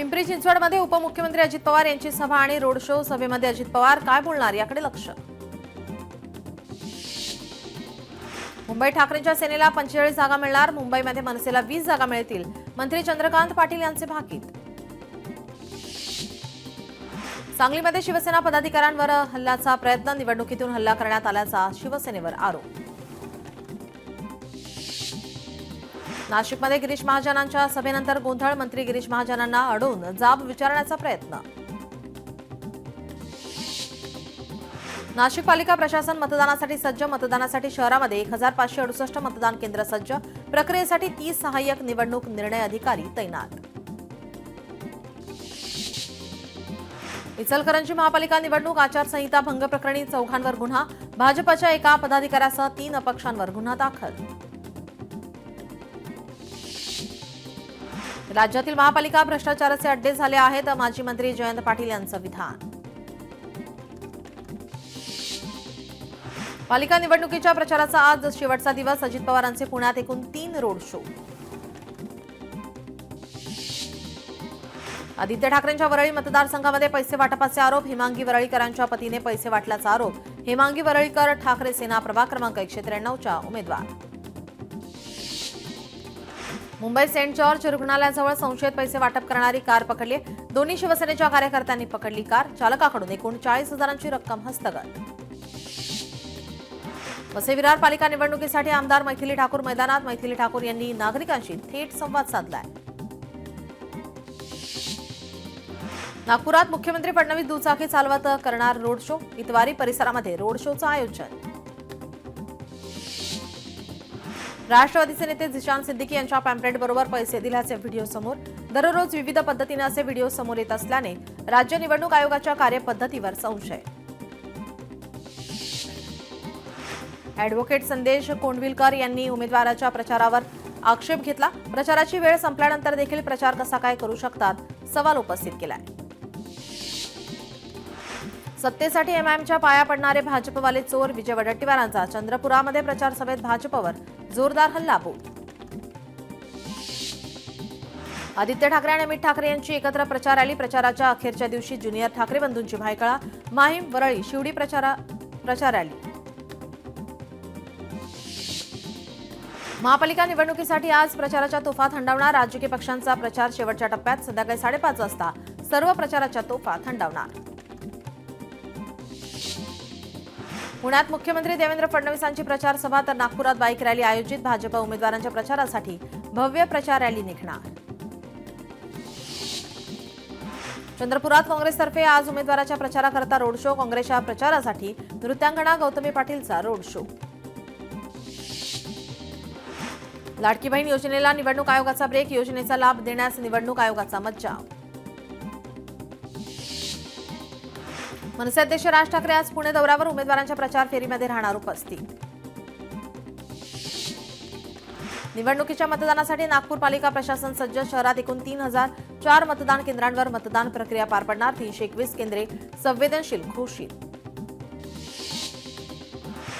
पिंपरी चिंचवडमध्ये उपमुख्यमंत्री अजित पवार यांची सभा आणि रोड शो। सभेमध्ये अजित पवार काय बोलणार याकडे लक्ष। मुंबई ठाकरेंच्या सेनेला 45 जागा मिळणार। मुंबईमध्ये मनसेला 20 जागा मिळतील। मंत्री चंद्रकांत पाटील यांचे भाकीत। सांगलीमध्ये शिवसेना पदाधिकाऱ्यांवर हल्ल्याचा प्रयत्न। निवडणुकीतून हल्ला करण्यात आल्याचा शिवसेनेवर आरोप। नाशिकमध्ये गिरीश महाजनांच्या सभेनंतर गोंधळ। मंत्री गिरीश महाजनांना अडवून जाब विचारण्याचा प्रयत्न। नाशिक पालिका प्रशासन मतदानासाठी सज्ज। मतदानासाठी शहरामध्ये 1568 मतदान केंद्र सज्ज। प्रक्रियेसाठी 30 सहाय्यक निवडणूक निर्णय अधिकारी तैनात। इचलकरंजी महापालिका निवडणूक आचारसंहिता भंग प्रकरणी 4 जणांवर गुन्हा। भाजपच्या एका पदाधिकाऱ्यासह 3 अपक्षांवर गुन्हा दाखल। राज्यातील महापालिका भ्रष्टाचाराचे अड्डे झाले आहेत। माजी मंत्री जयंत पाटील यांचं विधान। पालिका निवडणुकीच्या प्रचाराचा आज शेवटचा दिवस। अजित पवारांचे पुण्यात एकूण 3 रोड शो। आदित्य ठाकरेंच्या वरळी मतदारसंघामध्ये पैसे वाटपाचे आरोप। हेमांगी वरळीकरांच्या पतीने पैसे वाटल्याचा आरोप। हेमांगी वरळीकर ठाकरे सेना प्रभाग क्रमांक 193च्या उमेदवार। मुंबई सेंट जॉर्ज रुग्णालयाजवळ संशयित पैसे वाटप करणारी कार पकडली। दोन्ही शिवसेनेच्या कार्यकर्त्यांनी पकडली कार। चालकाकडून एकूण 40 हजारांची रक्कम हस्तगत। वसई विरार पालिका निवडणुकीसाठी आमदार मैथिली ठाकूर मैदानात। मैथिली ठाकूर यांनी नागरिकांशी थेट संवाद साधलाय। नागपुरात मुख्यमंत्री फडणवीस दुचाकी चालवत करणार रोड शो। इतवारी परिसरामध्ये रोड शोचं आयोजन। राष्ट्रवादीचे नेते झिशान सिद्दीकी यांच्या पॅम्पलेटबरोबर पैसे दिल्याचे व्हिडिओ समोर। दररोज विविध पद्धतीने असे व्हिडिओ समोर येत असल्याने राज्य निवडणूक आयोगाच्या कार्यपद्धतीवर संशय। ॲडव्होकेट संदेश कोंडविलकर यांनी उमेदवाराच्या प्रचारावर आक्षेप घेतला। प्रचाराची वेळ संपल्यानंतर देखील प्रचार कसा काय करू शकतात सवाल उपस्थित केलाय। सत्तेसाठी एमआयएमच्या पाया पडणारे भाजपवाले चोर। विजय वडेट्टीवारांचा चंद्रपुरामध्ये प्रचार सभेत भाजपवर जोरदार हल्लाबोल। आदित्य ठाकरे आणि अमित ठाकरे यांची एकत्र प्रचार रॅली। प्रचाराच्या अखेरच्या दिवशी ज्युनियर ठाकरे बंधूंची भायखळा। माहीम वरळी शिवडी प्रचार रॅली। महापालिका निवडणुकीसाठी आज प्रचाराच्या तोफा थंडावणार। राजकीय पक्षांचा प्रचार शेवटच्या टप्प्यात। संध्याकाळी 5:30 वाजता सर्व प्रचाराच्या तोफा थंडावणार। पुण्यात मुख्यमंत्री देवेंद्र फडणवीसांची प्रचार सभा तर नागपुरात बाईक रॅली आयोजित। भाजप उमेदवारांच्या प्रचारासाठी भव्य प्रचार रॅली निघणार। चंद्रपुरात काँग्रेसतर्फे आज उमेदवाराच्या प्रचाराकरता रोड शो। काँग्रेसच्या प्रचारासाठी नृत्यांगना गौतमी पाटीलचा रोड शो। लाडकी बहीण योजनेला निवडणूक आयोगाचा ब्रेक। योजनेचा लाभ देण्यास निवडणूक आयोगाचा मज्जाव। मनसे अध्यक्ष राज ठाकरे आज पुणे दौऱ्यावर। उमेदवारांच्या प्रचार फेरीमध्ये राहणार उपस्थित। निवडणुकीच्या मतदानासाठी नागपूर पालिका प्रशासन सज्ज। शहरात एकूण 3004 मतदान केंद्रांवर मतदान प्रक्रिया पार पडणार। 321 केंद्रे संवेदनशील घोषित।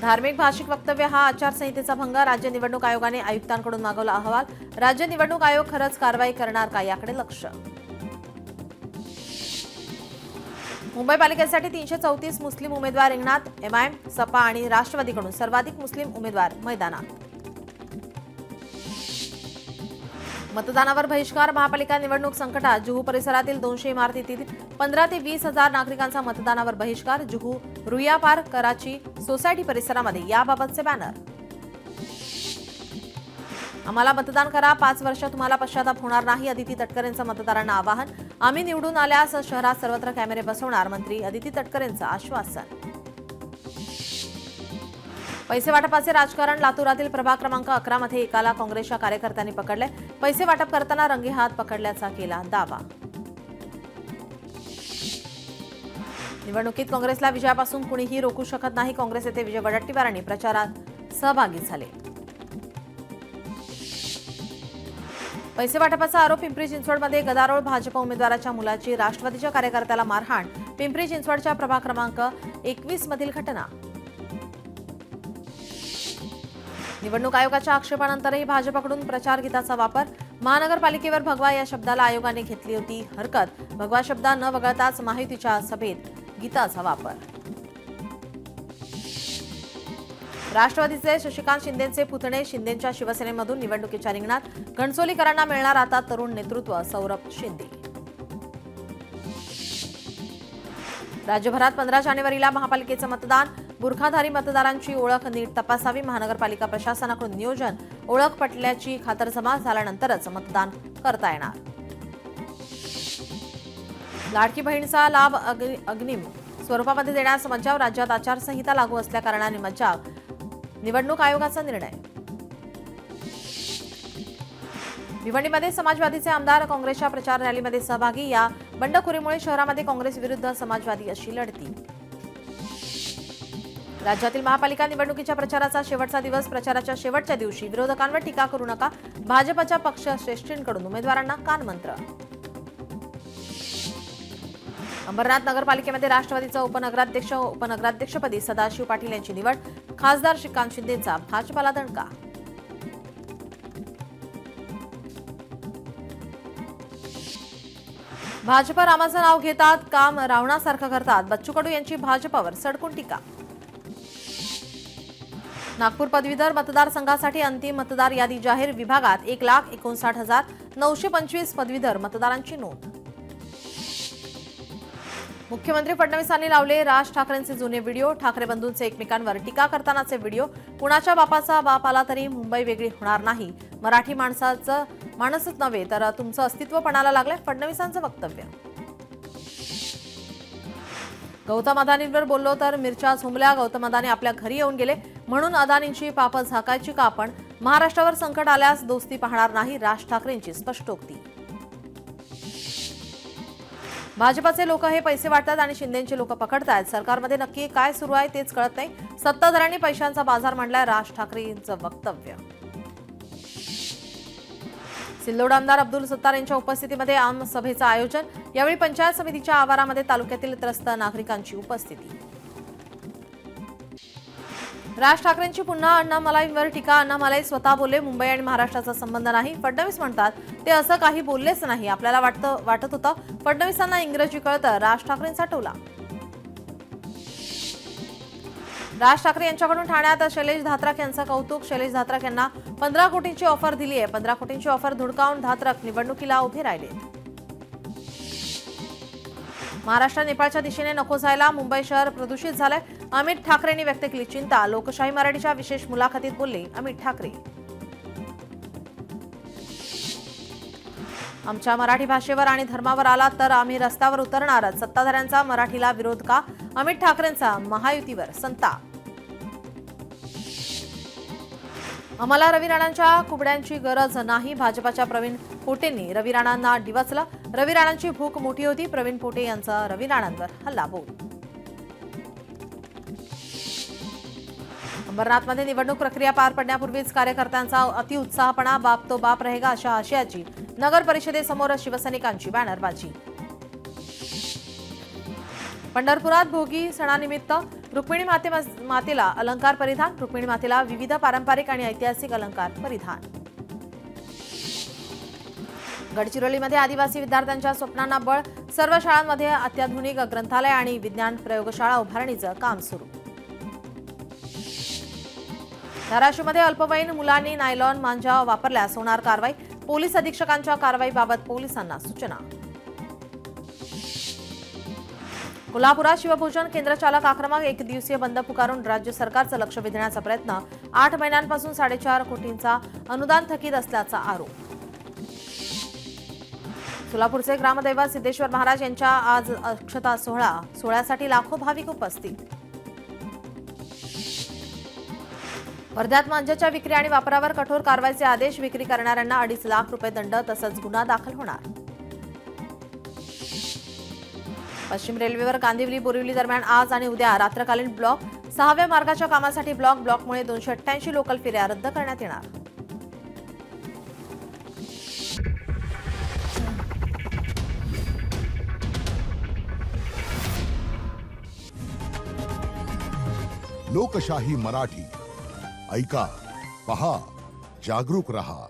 धार्मिक भाषिक वक्तव्य हा आचारसंहितेचा भंग। राज्य निवडणूक आयोगाने आयुक्तांकडून मागवला अहवाल। राज्य निवडणूक आयोग खरंच कारवाई करणार का याकडे लक्ष। मुंबई पालिकेसाठी 334 मुस्लिम उमेदवार रिंगणात। एमआयएम सपा आणि राष्ट्रवादीकडून सर्वाधिक मुस्लिम उमेदवार मैदानात। मतदानावर बहिष्कार। महापालिका निवडणूक संकटात। जुहू परिसरातील 200 इमारतीतील 15 ते 20 हजार नागरिकांचा मतदानावर बहिष्कार। जुहू रुईया पार्क कराची सोसायटी परिसरामध्ये याबाबतचे बॅनर। आम्हाला मतदान करा, 5 वर्ष तुम्हाला पश्चाताप होणार नाही। अदिती तटकरेंचं मतदारांना आवाहन। आम्ही निवडून आल्यास शहरात सर्वत्र कॅमेरे बसवणार। मंत्री अदिती तटकरेंचं आश्वासन। पैसे वाटपाचे राजकारण। लातूरातील प्रभाग क्रमांक 11 मध्ये एकाला काँग्रेसच्या कार्यकर्त्यांनी पकडले। पैसे वाटप करताना रंगेहात पकडल्याचा केला दावा। निवडणुकीत काँग्रेसला विजयापासून कुणीही रोखू शकत नाही। काँग्रेस नेते विजय वडेट्टीवारांनी प्रचारात सहभागी झाले। पैसे वाटपाचा आरोप। पिंपरी चिंचवडमध्ये गदारोळ। भाजप उमेदवाराच्या मुलाची राष्ट्रवादीच्या कार्यकर्त्याला मारहाण। पिंपरी चिंचवडच्या प्रभाग क्रमांक 21 मधील घटना। निवडणूक आयोगाच्या आक्षेपानंतरही भाजपकडून प्रचार गीताचा वापर। महानगरपालिकेवर भगवा या शब्दाला आयोगाने घेतली होती हरकत. भगवा शब्द न वगळताच महायुतीच्या सभेत गीताचा वापर. राष्ट्रवादीचे शशिकांत शिंदेचे पुतणे शिंदेच्या शिवसेनेमधून निवडणुकीच्या रिंगणात. घणसोलीकरांना मिळणार आता तरुण नेतृत्व. सौरभ शिंदे. राज्यभरात 15 जानेवारीला महापालिकेचं मतदान. बुरखाधारी मतदारांची ओळख नीट तपासावी. महानगरपालिका प्रशासनाकडून नियोजन. ओळख पटल्याची खातरजमा झाल्यानंतरच मतदान करता येणार. लाडकी बहीणचा लाभ अग्रिम स्वरूपामध्ये देण्यास मज्जाव. राज्यात आचारसंहिता लागू असल्याकारणाने मज्जाव. निवडणूक आयोगाचा निर्णय. भिवंडीमध्ये समाजवादीचे आमदार काँग्रेसच्या प्रचार रॅलीमध्ये सहभागी. या बंडखोरीमुळे शहरामध्ये काँग्रेस विरुद्ध समाजवादी अशी लढती. राज्यातील महापालिका निवडणुकीच्या प्रचाराचा शेवटचा दिवस. प्रचाराच्या शेवटच्या दिवशी विरोधकांवर टीका करू नका. भाजपच्या पक्षश्रेष्ठींकडून उमेदवारांना कानमंत्र. अंबरनाथ नगरपालिकेमध्ये राष्ट्रवादीचा उपनगराध्यक्षपदी सदाशिव पाटील यांची निवड. खासदार श्रीकांत शिंदेचा भाजपाला दणका. भाजप रामाचं नाव घेतात, काम रावणासारखं करतात. बच्चू कडू यांची भाजपवर सडकून टीका. नागपूर पदवीधर मतदारसंघासाठी अंतिम मतदार यादी जाहीर. विभागात 1,59,925 पदवीधर मतदारांची नोंद. मुख्यमंत्री फडणवीसांनी लावले राज ठाकरेंचे जुने व्हिडिओ. ठाकरे बंधूंचे एकमेकांवर टीका करतानाचे व्हिडिओ. कुणाच्या बापाचा बाप आला तरी मुंबई वेगळी होणार नाही. मराठी माणसच नव्हे तर तुमचं अस्तित्व पणाला लागलंय. फडणवीसांचं वक्तव्य. गौतम अदानींवर बोललो तर मिरच्या झुंबल्या. गौतम अदानी आपल्या घरी येऊन गेले म्हणून अदानींची पापं झाकायची का आपण? महाराष्ट्रावर संकट आल्यास दोस्ती पाहणार नाही. राज ठाकरेंची स्पष्टोक्ती. भाजपचे लोक हे पैसे वाटतात आणि शिंदेचे लोक पकडतायत. सरकारमध्ये नक्की काय सुरू आहे तेच कळत नाही. सत्ताधाऱ्यांनी पैशांचा बाजार मांडलाय. राज ठाकरेंचं वक्तव्य. सिल्लोड आमदार अब्दुल सत्तार यांच्या उपस्थितीमध्ये आम सभेचं आयोजन. यावेळी पंचायत समितीच्या आवारामध्ये तालुक्यातील त्रस्त नागरिकांची उपस्थिती. राज ठाकरेंची पुन्हा अण्णामलाईंवर टीका. अण्णामलाई स्वतः बोलले मुंबई आणि महाराष्ट्राचा संबंध नाही. फडणवीस म्हणतात ते असं काही बोललेच नाही. आपल्याला वाटत होतं फडणवीसांना इंग्रजी कळतं. राज ठाकरेंचा टोला. राज ठाकरे यांच्याकडून ठाण्यात शैलेश धात्रक यांचं कौतुक. शैलेश धात्रक यांना 15 कोटींची ऑफर दिली आहे. 15 कोटींची ऑफर धुडकावून धात्रक निवडणुकीला उभे राहिले. महाराष्ट्र नेपाळच्या दिशेने नको जायला. मुंबई शहर प्रदूषित झालंय. अमित ठाकरेंनी व्यक्त केली चिंता. लोकशाही मराठीच्या विशेष मुलाखतीत बोलले अमित ठाकरे. आमच्या मराठी भाषेवर आणि धर्मावर आला तर आम्ही रस्त्यावर उतरणारच. सत्ताधाऱ्यांचा मराठीला विरोध का? अमित ठाकरेंचा महायुतीवर संताप. आम्हाला रवी राणांच्या कुबड्यांची गरज नाही. भाजपाच्या प्रवीण पोटेंनी रवी राणांना डिवचलं. रवी राणांची भूक मोठी होती. प्रवीण पोटे यांचा रवी राणांवर हल्लाबोल. अंबरनाथमध्ये निवडणूक प्रक्रिया पार पडण्यापूर्वीच कार्यकर्त्यांचा अतिउत्साहपणा. बाप तो बाप रहेगा अशा आशयाची नगर परिषदेसमोर शिवसैनिकांची बॅनरबाजी. पंढरपुरात भोगी सणानिमित्त रुक्मिणी मातेला अलंकार परिधान. रुक्मिणी मातेला विविध पारंपरिक आणि ऐतिहासिक अलंकार परिधान. गडचिरोलीमध्ये आदिवासी विद्यार्थ्यांच्या स्वप्नांना बळ. सर्व शाळांमध्ये अत्याधुनिक ग्रंथालय आणि विज्ञान प्रयोगशाळा उभारणीचं काम सुरू. धाराशिवमध्ये अल्पवयीन मुलांनी नायलॉन मांजा वापरल्यास होणार कारवाई. पोलीस अधीक्षकांच्या कारवाईबाबत पोलिसांना सूचना. कोल्हापुरात शिवभोजन केंद्र चालक आक्रमक. 1 दिवसीय बंद पुकारून राज्य सरकारचं लक्ष वेधण्याचा प्रयत्न. 8 महिन्यांपासून 4.5 कोटींचा अनुदान थकीत असल्याचा आरोप. सोलापूरचे ग्रामदैवत सिद्धेश्वर महाराज यांच्या आज अक्षता सोहळ्यासाठी लाखो भाविक उपस्थित. वर्ध्यात मांजाच्या विक्री आणि वापरावर कठोर कारवाईचे आदेश. विक्री करणाऱ्यांना 2.5 लाख रुपये दंड तसंच गुन्हा दाखल होणार. पश्चिम रेल्वेवर कांदिवली बोरिवली दरम्यान आज आणि उद्या रात्रकालीन ब्लॉक. 6व्या मार्गाच्या कामासाठी ब्लॉकमुळे 288 लोकल फेऱ्या रद्द करण्यात येणार. लोकशाही मराठी ऐका, पहा, जागरूक रहा.